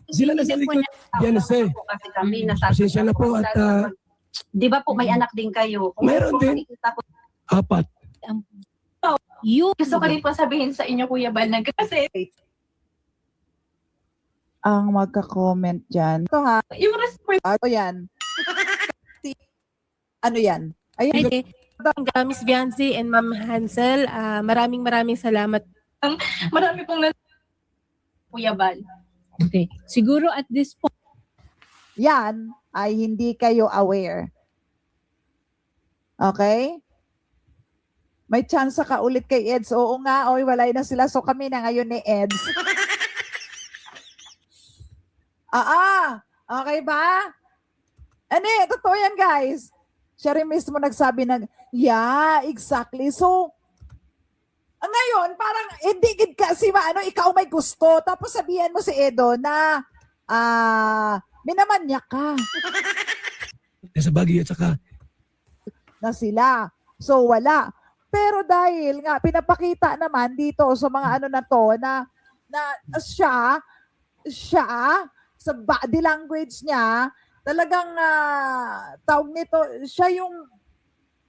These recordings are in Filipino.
Sila nasa Hindi po likod. Yan na sir. po kasi kami nasa. Pasensya na po at Di ba po may anak din kayo? Kung Meron po din. makikita ko, 4. Gusto ko rin po sabihin sa inyo, Kuya Bal, kasi Ang magka-comment dyan. Ito ha, yung response ano yan? Ano yan? Ayun, Miss Biancy and Ma'am Hansel, maraming salamat. marami pong Kuya Bal. Okay. Siguro at this point, yan ay hindi kayo aware. Okay? May chance ka ulit kay Eds. Oo nga, oy, walay na sila. So kami na ngayon ni Eds. Okay ba? Totoo yan guys. Siya rin mismo nagsabi yeah, exactly. So, ngayon, parang indigid ka si ikaw may gusto. Tapos sabihan mo si Edo na minaman niya ka Nasa Baguio at saka na sila. So, wala. Pero dahil nga, pinapakita naman dito sa mga ano na to, na siya, sa body language niya, talagang tawag nito, siya yung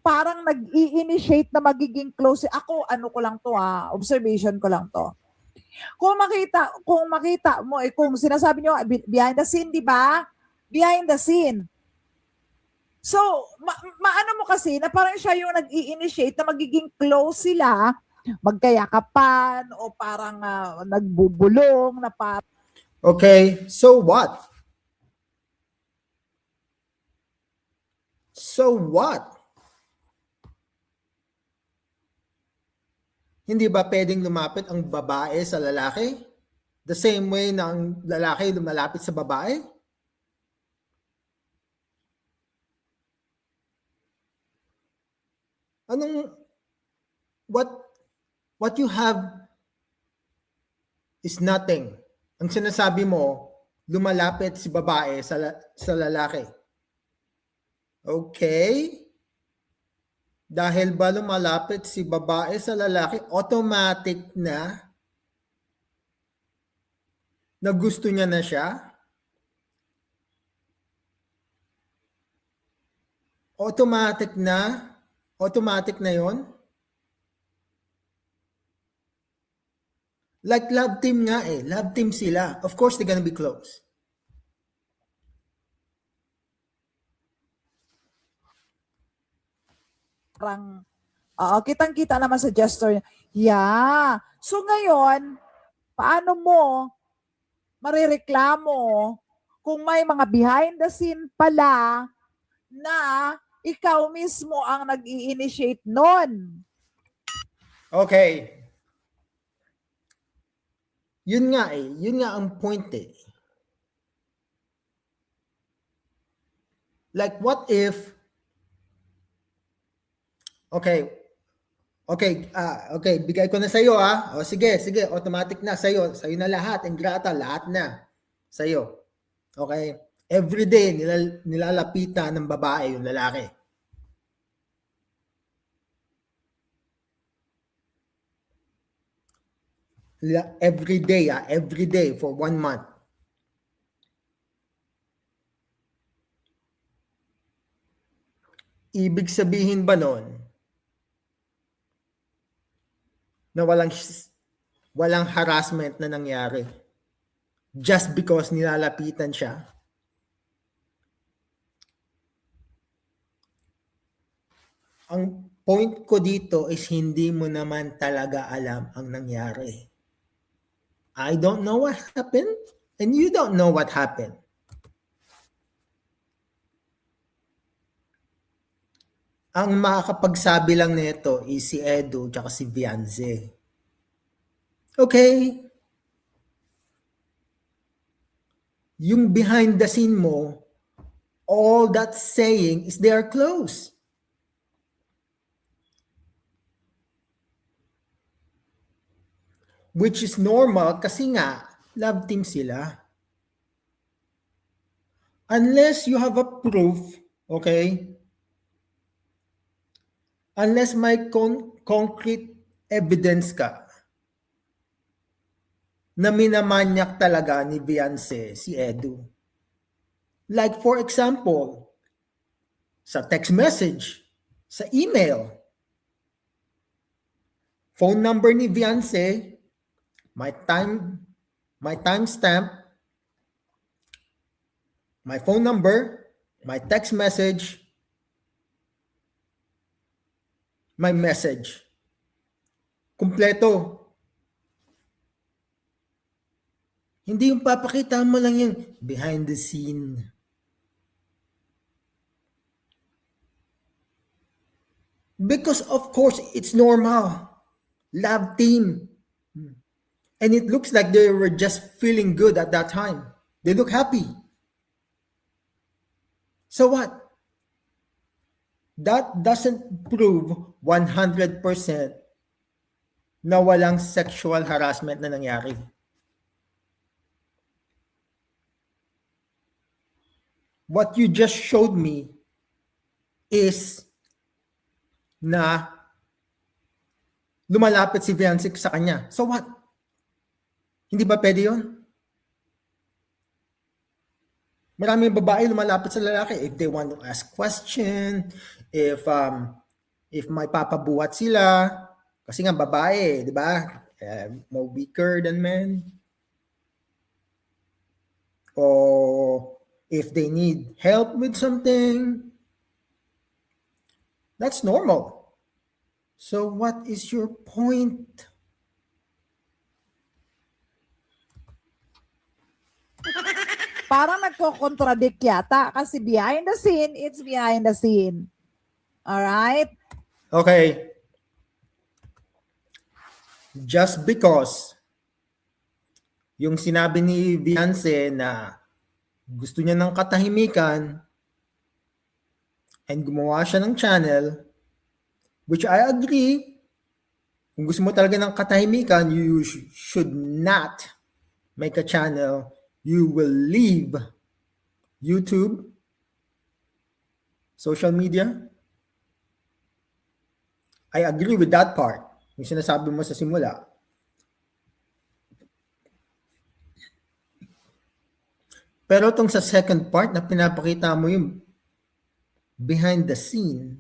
parang nag-i-initiate na magiging close. Ako, ano ko lang to observation ko lang to. Kung makita mo, kung sinasabi niyo behind the scene, di ba? Behind the scene. So, maano mo kasi na parang siya yung nag-i-initiate na magiging close sila, magkayakapan o parang nagbubulong na parang. Okay, so what? So what? Hindi ba pwedeng lumapit ang babae sa lalaki? The same way na ang lalaki lumalapit sa babae? What you have is nothing. Ang sinasabi mo, lumalapit si babae sa lalaki. Okay? Dahil ba lumalapit si babae sa lalaki, automatic na gusto niya na siya? Automatic na yon? Like love team nga love team sila. Of course, they're gonna be close. Parang, kitang-kita naman sa gesture niya. Yeah. So ngayon, paano mo marireklamo kung may mga behind the scene pala na ikaw mismo ang nag-i-initiate nun? Okay. Yun nga ang point Like what if Okay, bigay ko na sa iyo O sige, automatic na sa iyo na lahat, ingrata, lahat na sa iyo. Okay? Every day nilalapitan ng babae yung lalaki. Every day for 1 month. Ibig sabihin ba nun na walang harassment na nangyari just because nilalapitan siya? Ang point ko dito is hindi mo naman talaga alam ang nangyari. I don't know what happened and you don't know what happened. Ang makakapagsabi lang nito is si Edo at si Bianze. Okay? Yung behind the scene mo, all that's saying is they are close. Which is normal kasi nga, love team sila. Unless you have a proof, okay? Unless may concrete evidence ka na minamanyak talaga ni Beyonce si Edu. Like for example, sa text message, sa email, phone number ni Beyonce, my timestamp, my phone number, my text message, my message. Kumpleto. Hindi yung papakita mo lang yung behind the scene. Because of course, it's normal. Love team. And it looks like they were just feeling good at that time. They look happy. So what? That doesn't prove 100% na walang sexual harassment na nangyari. What you just showed me is na lumalapit si Beyonce sa kanya. So what? Hindi ba pwede yun? Maraming babae lumalapit sa lalaki if they want to ask question, if may papabuhat sila, kasi nga babae, di ba? More weaker than men. Or if they need help with something, that's normal. So what is your point? Parang nagko-contradict yata kasi behind the scene, it's behind the scene. Alright? Okay. Just because yung sinabi ni Beyonce na gusto niya ng katahimikan and gumawa siya ng channel, which I agree, kung gusto mo talaga ng katahimikan, you should not make a channel. You will leave YouTube, social media. I agree with that part. Yung sinasabi mo sa simula. Pero itong sa second part na pinapakita mo yung behind the scene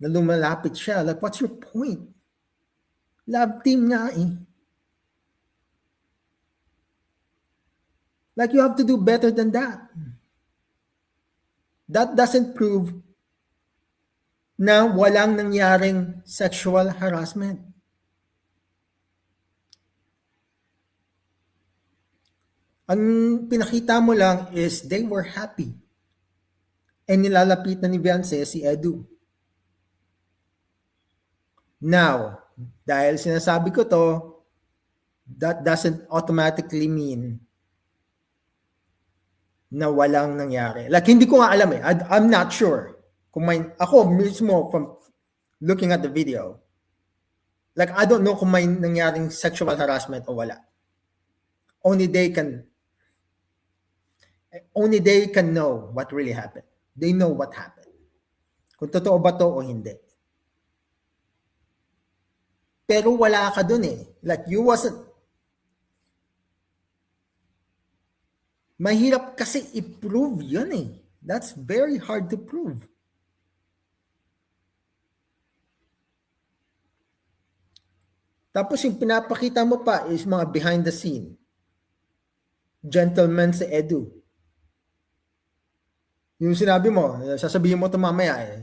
na lumalapit siya. Like, what's your point? Love team nga eh. Like, you have to do better than that. That doesn't prove na walang nangyaring sexual harassment. Ang pinakita mo lang is they were happy. And nilalapitan ni Beyonce si Edu. Now, dahil sinasabi ko to, that doesn't automatically mean na walang nangyari. Like, hindi ko nga alam eh. I'm not sure. Kung may, ako mismo from looking at the video, like, I don't know kung may nangyaring sexual harassment o wala. Only they can know what really happened. They know what happened. Kung totoo ba to o hindi. Pero wala ka dun eh. Like, you wasn't. Mahirap kasi i-prove yun eh. That's very hard to prove. Tapos yung pinapakita mo pa is mga behind the scene. Gentleman si Edu. Yung sinabi mo, sasabihin mo ito mamaya eh.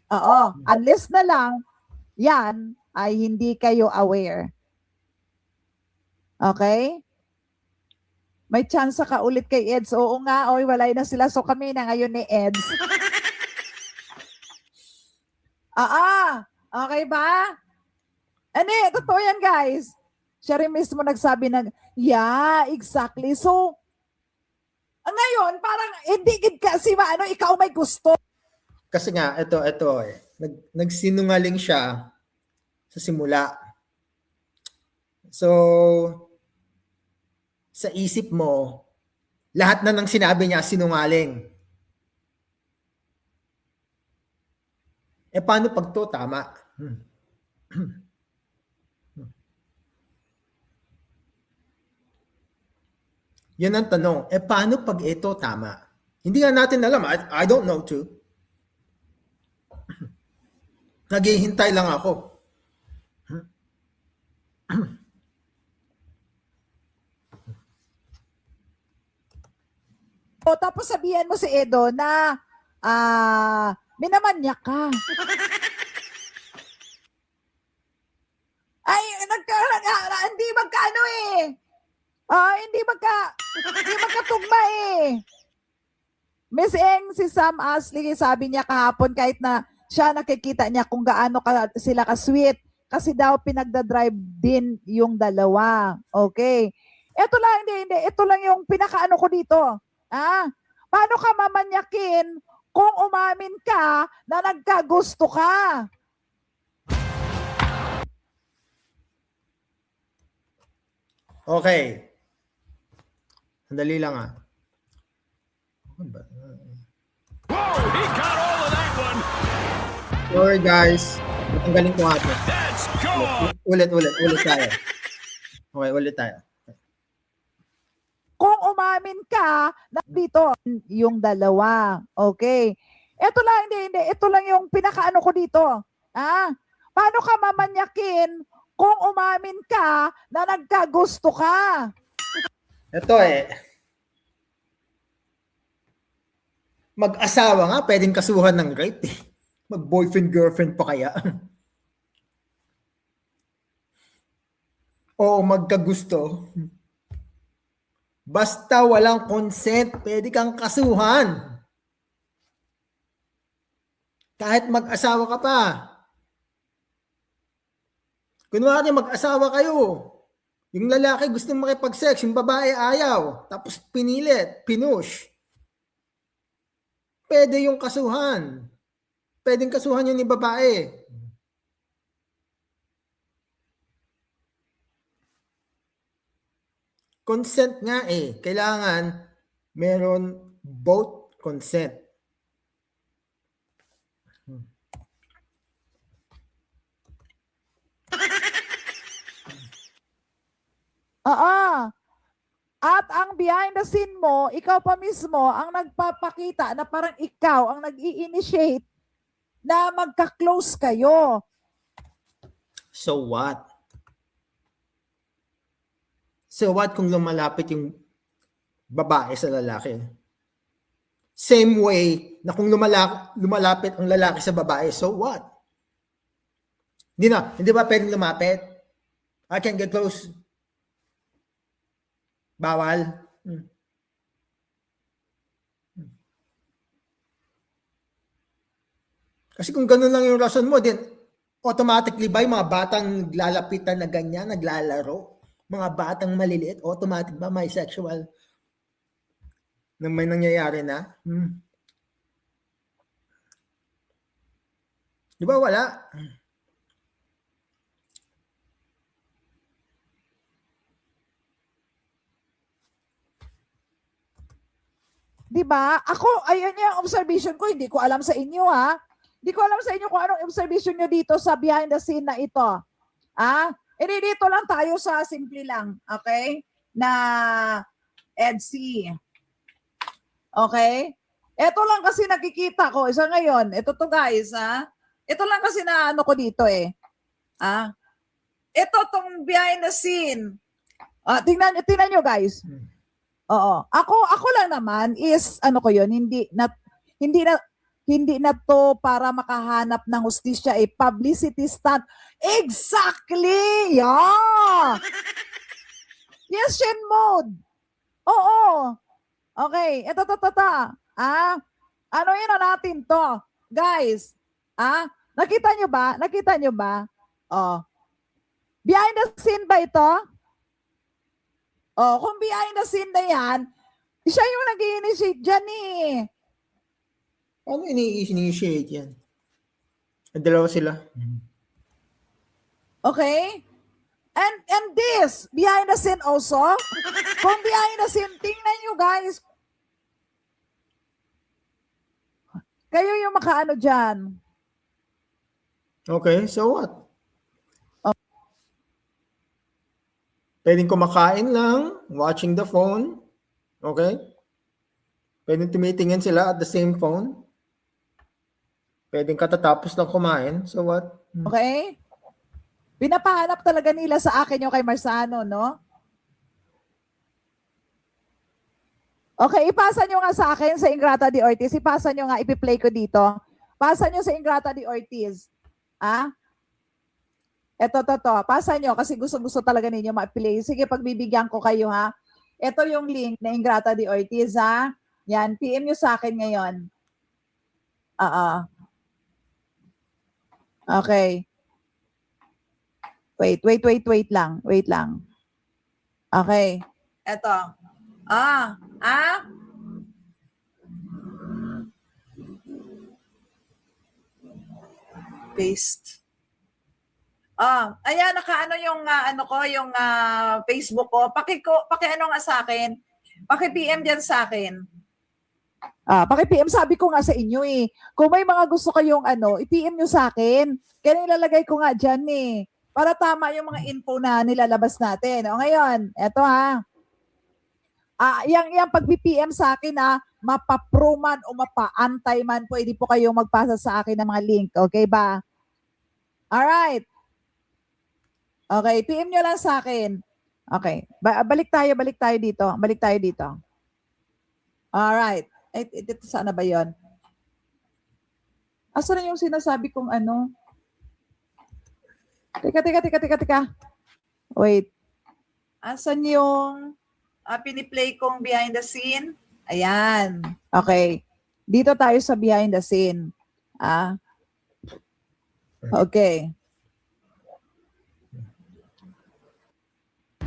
Oo. Unless na lang, yan ay hindi kayo aware. Okay? May chance ka ulit kay Eds. Oo nga, oy, walay na sila. So kami na ngayon ni Eds. Okay ba? Totoo yan, guys. Siya rin mismo nagsabi ng, yeah, exactly. So, ngayon, parang hindi kasi ikaw may gusto. Kasi nga, ito eh. Nagsinungaling siya sa simula. So, sa isip mo, lahat na ng sinabi niya sinungaling. Paano pag to tama? Yan ang tanong. Paano pag ito tama? Hindi nga natin alam. I don't know too. Naghihintay lang ako. O, tapos sabihan mo si Edo na minamanyak ka. Ay, hindi magkaano eh. Hindi magkatugma eh. Miss Eng, si Sam Ashley, sabi niya kahapon kahit na siya nakikita niya kung gaano sila ka-sweet kasi daw pinagdadrive din yung dalawa. Okay. Ito lang, hindi. Ito lang yung pinakaano ko dito. Paano ka mamanyakin kung umamin ka na nagkagusto ka? Okay. Sandali lang Sorry guys. Tanggalin ko nga ito. Ulit tayo. Okay, ulit tayo. Kung umamin ka na dito yung dalawa. Okay. Ito lang, hindi. Ito lang yung pinakaano ko dito. Paano ka mamanyakin kung umamin ka na nagkagusto ka? Ito mag-asawa nga, pwedeng kasuhan ng rape eh. Mag-boyfriend, girlfriend pa kaya? O magkagusto. Basta walang consent, pwede kang kasuhan. Kahit mag-asawa ka pa. Kunwari mag-asawa kayo. Yung lalaki gusto makipag-sex, yung babae ayaw. Tapos pinilit, pinush. Pwede yung kasuhan. Pwedeng kasuhan yun ni babae. Consent nga Kailangan meron both consent. At ang behind the scene mo, ikaw pa mismo ang nagpapakita na parang ikaw ang nag-i-initiate na magka-close kayo. So what? So what kung lumalapit yung babae sa lalaki? Same way na kung lumalapit ang lalaki sa babae, so what? Hindi ba pwedeng lumapit? I can get close. Bawal. Kasi kung ganun lang yung rason mo, then automatically ba yung mga batang naglalapitan na ganyan, naglalaro? Mga batang maliliit, automatic ba may sexual na may nangyayari na? Di ba wala? Diba? Ako, ayun yung observation ko. Hindi ko alam sa inyo, Hindi ko alam sa inyo kung anong observation nyo dito sa behind the scene na ito. Hindi dito lang tayo sa simple lang. Okay? Na EDC. Okay? Ito lang kasi nakikita ko. Isa ngayon. Ito to guys, Ito lang kasi na ano ko dito Ito tong behind the scene. Tingnan nyo guys. Oo. Ako lang naman is ano ko 'yun, hindi na to para makahanap ng hustisya publicity stunt. Exactly. Yeah. Yes, Shen mode. Oo. Okay, ito. Ano yun na natin to? Guys, nakita nyo ba? Behind the scene ba ito? Kung behind the scene na yan, siya yung nag-i-initiate dyan Ano ini-initiate yan? Dalawa sila. Okay? And this, behind the scene also, kung behind the scene, tingnan nyo guys. Kayo yung makaano dyan. Okay, so what? Pwedeng kumakain lang, watching the phone. Okay? Pwedeng tumitingin sila at the same phone. Pwedeng katatapos lang kumain. So what? Okay? Pinapahanap talaga nila sa akin yung kay Marzano, no? Okay, ipasa nyo nga sa akin sa Ingrata de Ortiz. Ipasa nyo nga, ipi-play ko dito. Pasa nyo sa Ingrata de Ortiz. Ah? Ito. Pasa nyo kasi gusto talaga ninyo ma-play. Sige, pagbibigyan ko kayo, ha? Ito yung link na Ingrata de Ortiz, ha? Yan, PM nyo sa akin ngayon. Okay. Wait lang. Wait lang. Okay. Ito. Paste. Ayan, nakaano yung yung Facebook ko. Paki ano nga sa akin. Paki PM diyan sa akin. Paki PM, sabi ko nga sa inyo eh. Kung may mga gusto kayong i-PM nyo sa akin. Kaya nilalagay ko nga diyan eh. Para tama yung mga info na nilalabas natin. O ngayon, eto ha. Yang pag-PM sa akin mapa-pro man o mapa-anti man, pwede po kayong magpasa sa akin ng mga link. Okay ba? Alright. Okay, PM nyo lang sa akin. Okay. Balik tayo dito. Alright. Ito sana ba yon? Asan na yung sinasabi kong ano? Teka. Wait. Asan yung piniplay kong behind the scene? Ayan. Okay. Dito tayo sa behind the scene. Okay.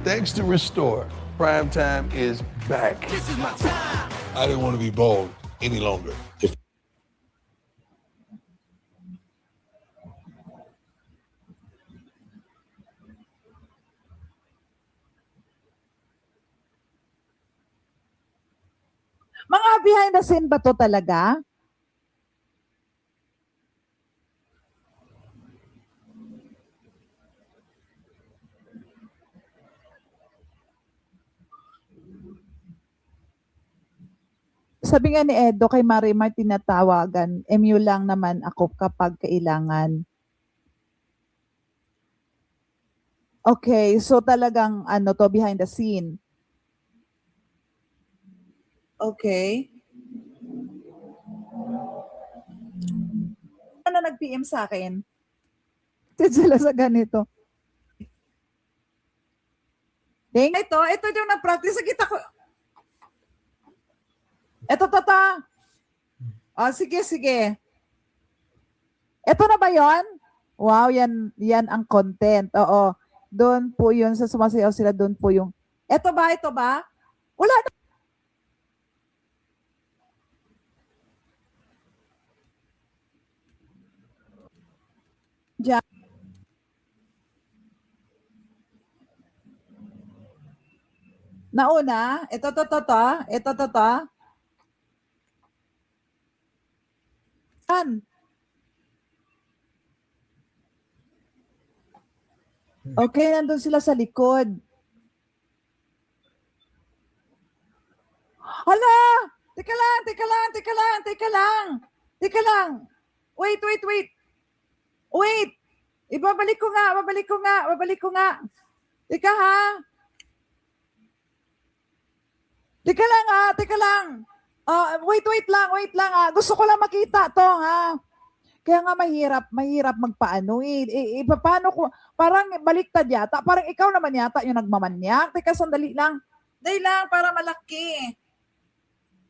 Thanks to Restore, Primetime is back. This is my time. I didn't want to be bald any longer. Mga behind the scene ba to talaga? Sabi nga ni Edo kay Marimar, tinatawagan, MU lang naman ako kapag kailangan. Okay, so talagang to, behind the scene. Okay. Ano nag-PM sa akin? Sila sa ganito. Ito yung nag-practice. Kita ko. Ito, tata. Sige. Ito na ba yon? Wow, yan ang content. Oo. Doon po yun, sa sumasayaw sila, doon po yung. Ito ba? Wala na. Diyan. Nauna, ito. Okay, nandun sila sa likod. Hala! Teka lang. Wait. Ibabalik ko nga. Teka ha. Teka lang. Wait lang. Gusto ko lang makita to ha. Kaya nga mahirap magpaano eh. Paano ko, parang baliktad yata. Parang ikaw naman yata yung nagmamanyak. Teka, sandali lang. Dahil lang, para malaki.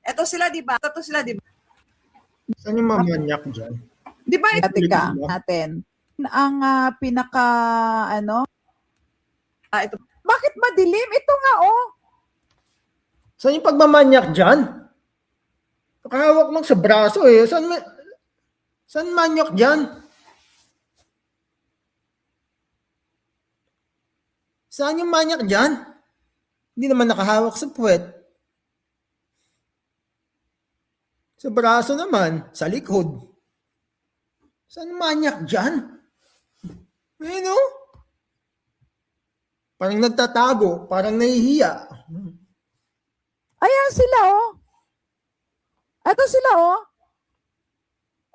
Ito sila, di ba? Saan yung mamanyak dyan? Di ba ika natin? Ang pinaka, ito. Bakit madilim? Ito nga, Saan yung pagmamanyak dyan? Nakahawak lang sa braso eh. Saan manyak dyan? Saan yung manyak dyan? Hindi naman nakahawak sa puwet. Sa braso naman, sa likod. Saan manyak dyan? You know? Parang nagtatago, parang nahihiya. Ayan sila, oh. Ito sila, oh.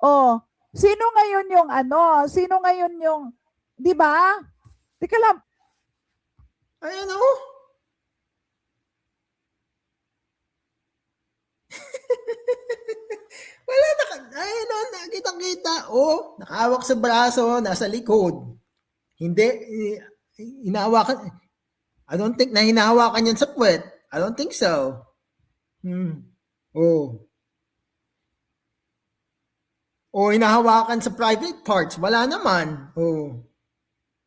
Oh, sino ngayon yung ano? Sino ngayon yung, di ba? Teka lang, Ayan oh. Wala ayun oh, nakita-kita. Oh, nakahawak sa braso, nasa likod. Hindi, hinahawakan. I don't think na hinahawakan yan sa puwet. I don't think so. Oh. O hinahawakan sa private parts. Wala naman. Oh.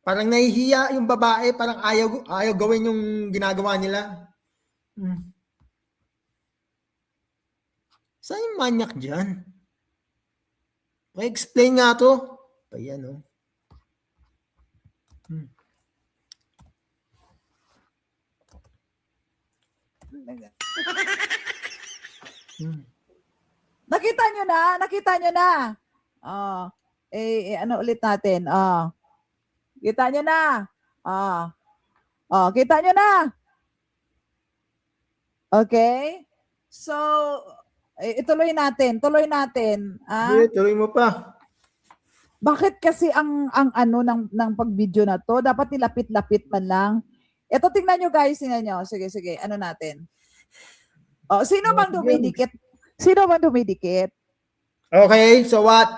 Parang nahihiya yung babae. Parang ayaw gawin yung ginagawa nila. Saan yung manyak dyan? Pa-explain nga to. Ayan oh. nakita nyo na? Nakita nyo na? Oh, ano ulit natin? Oh. Kita nyo na? Oh. Oh, kita nyo na? Okay? So, ituloy natin. Tuloy natin. Hindi, tuloy mo pa. Bakit kasi ang ano ng pag-video na to, dapat nilapit-lapit man lang. Ito tingnan nyo guys, tingnan nyo. Sige, ano natin? Oh, sino bang dumidikit? Sino bang dumidikit? Okay, so what?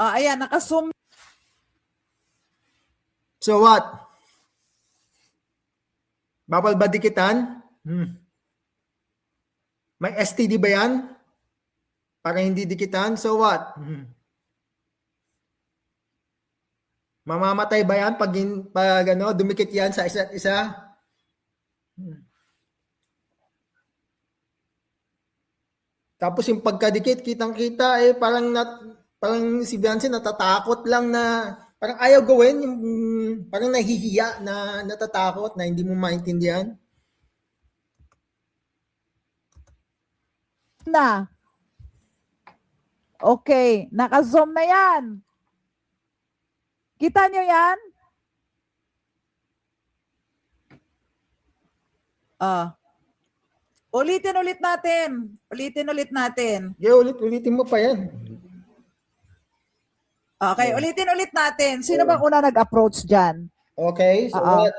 Oh, ayan, naka-zoom. So what? Bawal ba dikitan? May STD ba yan? Para hindi dikitan? So what? Mamamatay ba yan pag ano, dumikit yan sa isa't isa? Tapos yung pagkadikit, kitang-kita, parang si Beyonce natatakot lang na, parang ayaw gawin, yung, parang nahihiya na natatakot na hindi mo maintindihan. Na. Okay, naka-zoom na yan. Kita nyo yan? Ulitin ulit natin. Okay, ulitin mo pa yan. Okay, ulitin ulit natin. Sino bang una nag-approach dyan? Okay, so what?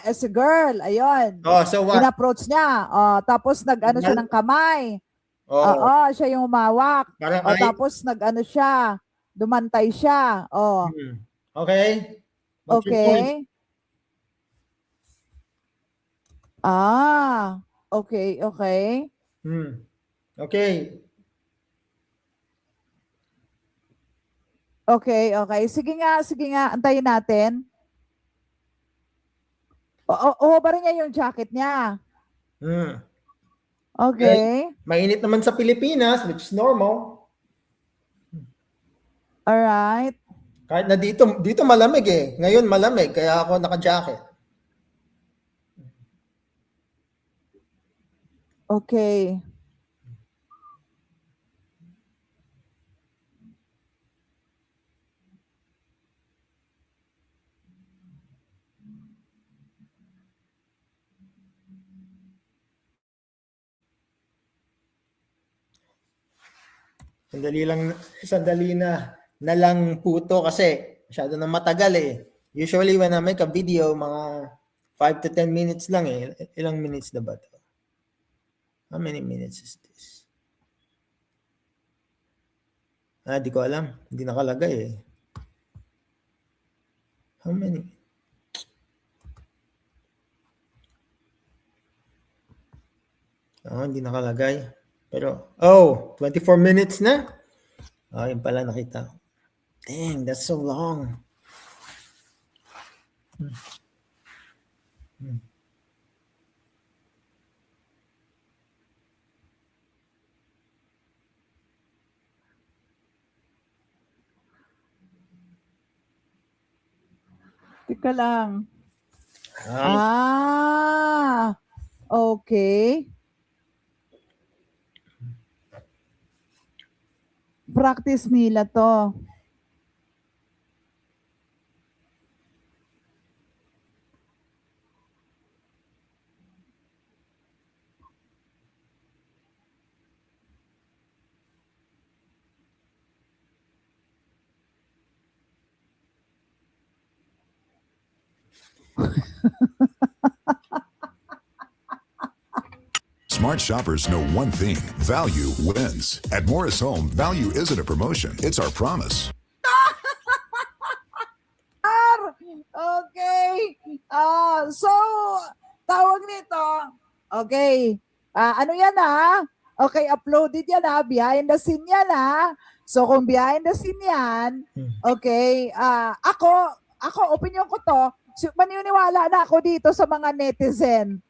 As a girl, ayun. Oh, so what? In-approach niya. Tapos nag-ano siya ng kamay. Oh, Siya yung umawak. parang Tapos nag-ano siya. Dumantay siya. Okay. What's your point? Okay. Okay. Okay. Okay. Sige nga. Antayin natin. Hubarin niya yung jacket niya. Okay. Mainit naman sa Pilipinas, which is normal. Alright. Kahit na dito malamig eh. Ngayon malamig, kaya ako naka-jacket. Okay. Sandali na lang po to kasi masyado na matagal eh. Usually when I make a video, mga 5 to 10 minutes lang eh. Ilang minutes na ba to? How many minutes is this? Di ko alam. Hindi nakalagay eh. How many? Hindi nakalagay. Pero, 24 minutes na? Yun pala nakita. Dang, that's so long. Teka lang. Okay. Practice nila to. Smart shoppers know one thing: value wins. At Morris Home, value isn't a promotion, it's our promise. Okay. So, tawag nito. Okay. Ano yan Okay, uploaded yan behind the scene yan So, kung behind the scene yan, okay, ako, opinion ko to, maniniwala na ako dito sa mga netizen.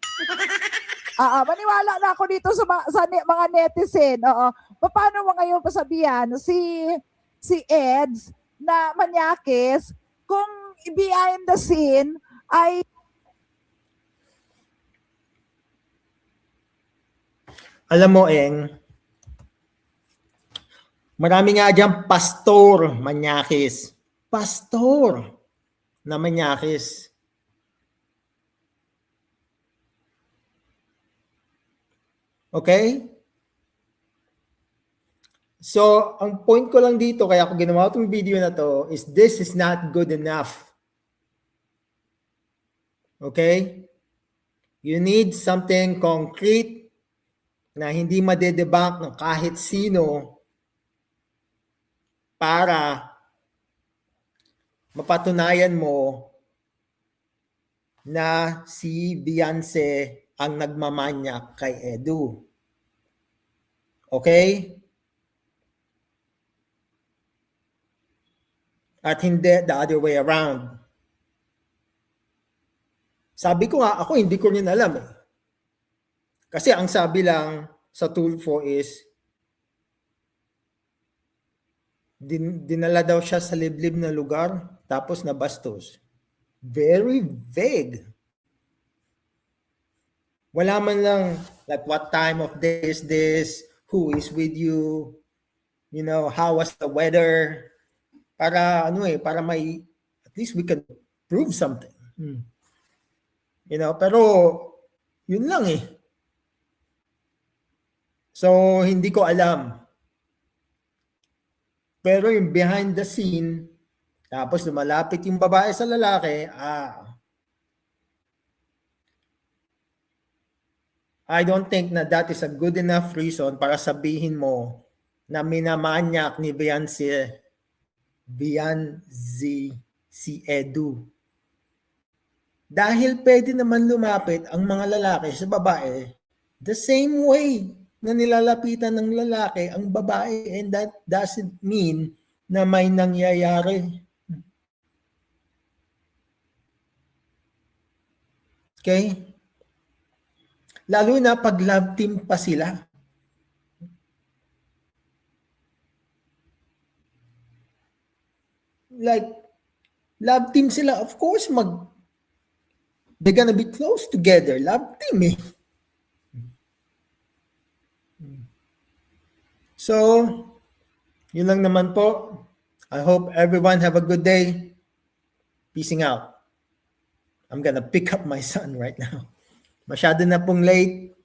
Maniwala na ako dito sa mga netizen. Paano mo ngayon pasabihan si Eds na manyakis kung behind the scene ay Alam mo, Eng, marami nga dyan pastor manyakis. Pastor na manyakis. Okay? So, ang point ko lang dito, kaya ako ginawa itong video na to, is this is not good enough. Okay? You need something concrete na hindi madedebunk ng kahit sino para mapatunayan mo na si Beyonce ang nagmamanyak kay Edu. Okay? At hindi the other way around. Sabi ko nga, ako hindi ko rin alam. Kasi ang sabi lang sa Tulfo is, dinala daw siya sa liblib na lugar, tapos nabastos. Very vague. Wala man lang, like, what time of day is this? Who is with you? You know, how was the weather? Para, para may, at least we can prove something. You know, pero, yun lang So, hindi ko alam. Pero yung behind the scene, tapos lumalapit yung babae sa lalaki, I don't think na that is a good enough reason para sabihin mo na minamanyak ni Beyonce si Edu. Dahil pwede naman lumapit ang mga lalaki sa babae the same way na nilalapitan ng lalaki ang babae, and that doesn't mean na may nangyayari. Okay? Lalo na pag love team pa sila. Like, love team sila, of course, they're gonna be close together. Love team So, yun lang naman po. I hope everyone have a good day. Peacing out. I'm gonna pick up my son right now. Masyado na pong late.